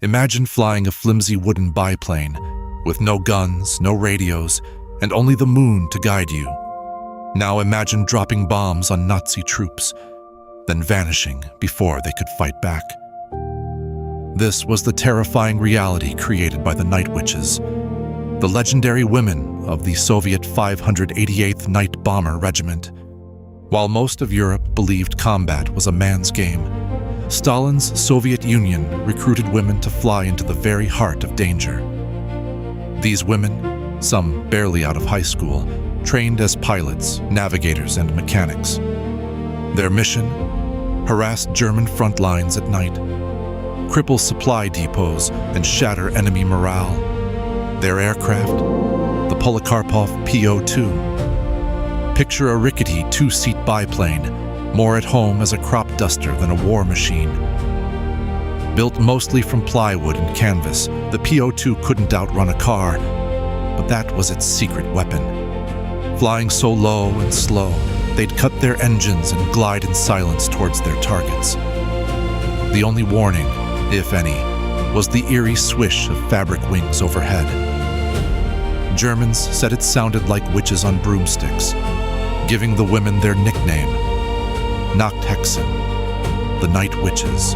Imagine flying a flimsy wooden biplane with no guns, no radios, and only the moon to guide you. Now imagine dropping bombs on Nazi troops, then vanishing before they could fight back. This was the terrifying reality created by the Night Witches, the legendary women of the Soviet 588th Night Bomber Regiment. While most of Europe believed combat was a man's game, Stalin's Soviet Union recruited women to fly into the very heart of danger. These women, some barely out of high school, trained as pilots, navigators, and mechanics. Their mission? Harass German front lines at night, cripple supply depots, and shatter enemy morale. Their aircraft? The Polikarpov PO-2. Picture a rickety two-seat biplane, more at home as a crop duster than a war machine. Built mostly from plywood and canvas, the PO-2 couldn't outrun a car, but that was its secret weapon. Flying so low and slow, they'd cut their engines and glide in silence towards their targets. The only warning, if any, was the eerie swish of fabric wings overhead. Germans said it sounded like witches on broomsticks, giving the women their nickname, Nachthexen, the Night Witches.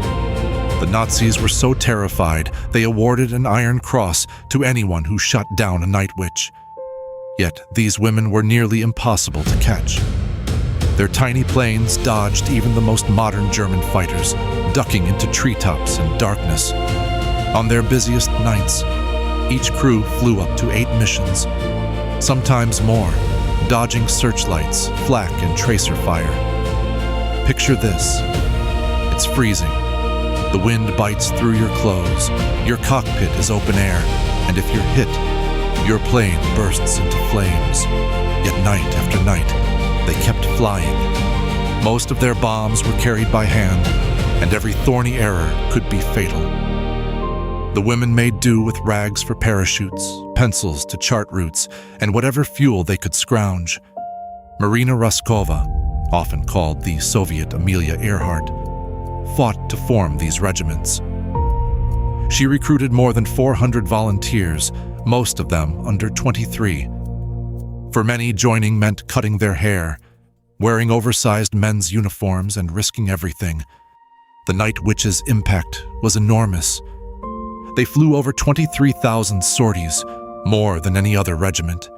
The Nazis were so terrified, they awarded an Iron Cross to anyone who shot down a Night Witch. Yet these women were nearly impossible to catch. Their tiny planes dodged even the most modern German fighters, ducking into treetops and darkness. On their busiest nights, each crew flew up to 8 missions, sometimes more, dodging searchlights, flak, and tracer fire. Picture this. It's freezing. The wind bites through your clothes, your cockpit is open air, and if you're hit, your plane bursts into flames. Yet night after night, they kept flying. Most of their bombs were carried by hand, and every thorny error could be fatal. The women made do with rags for parachutes, pencils to chart routes, and whatever fuel they could scrounge. Marina Raskova, often called the Soviet Amelia Earhart, fought to form these regiments. She recruited more than 400 volunteers, most of them under 23. For many, joining meant cutting their hair, wearing oversized men's uniforms, and risking everything. The Night Witches' impact was enormous. They flew over 23,000 sorties, more than any other regiment,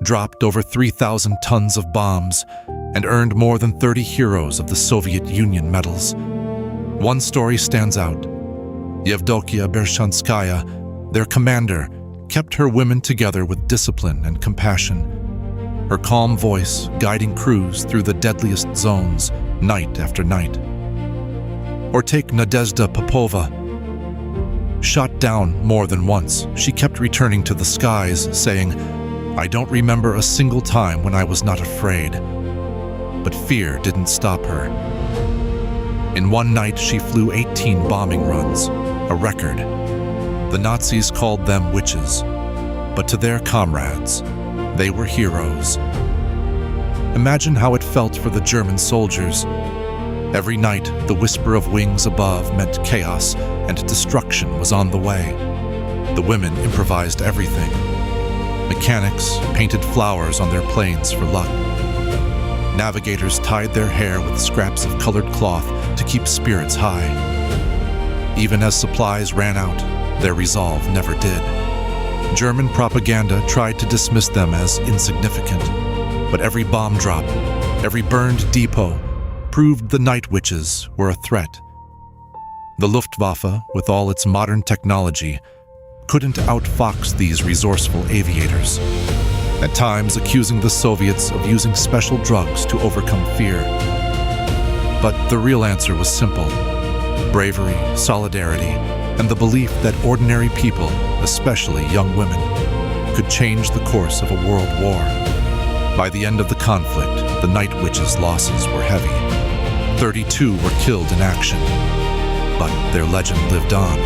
dropped over 3,000 tons of bombs, and earned more than 30 heroes of the Soviet Union medals. One story stands out. Yevdokia Bershanskaya, their commander, kept her women together with discipline and compassion. Her calm voice guiding crews through the deadliest zones, night after night. Or take Nadezhda Popova. Shot down more than once, she kept returning to the skies, saying, "I don't remember a single time when I was not afraid." But fear didn't stop her. In one night, she flew 18 bombing runs, a record. The Nazis called them witches, but to their comrades, they were heroes. Imagine how it felt for the German soldiers. Every night, the whisper of wings above meant chaos, and destruction was on the way. The women improvised everything. Mechanics painted flowers on their planes for luck. Navigators tied their hair with scraps of colored cloth to keep spirits high. Even as supplies ran out, their resolve never did. German propaganda tried to dismiss them as insignificant, but every bomb drop, every burned depot, proved the Night Witches were a threat. The Luftwaffe, with all its modern technology, couldn't outfox these resourceful aviators, at times accusing the Soviets of using special drugs to overcome fear. But the real answer was simple: bravery, solidarity, and the belief that ordinary people, especially young women, could change the course of a world war. By the end of the conflict, the Night Witches' losses were heavy. 32 were killed in action, but their legend lived on.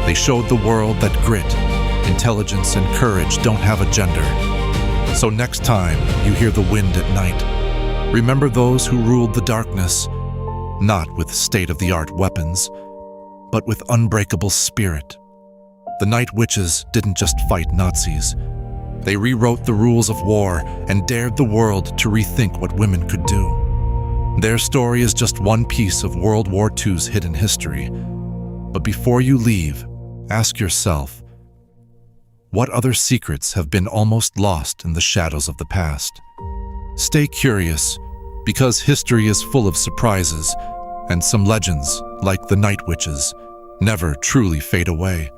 They showed the world that grit, intelligence, and courage don't have a gender. So next time you hear the wind at night, remember those who ruled the darkness, not with state-of-the-art weapons, but with unbreakable spirit. The Night Witches didn't just fight Nazis. They rewrote the rules of war and dared the world to rethink what women could do. Their story is just one piece of World War II's hidden history. But before you leave, ask yourself, what other secrets have been almost lost in the shadows of the past? Stay curious, because history is full of surprises, and some legends, like the Night Witches, never truly fade away.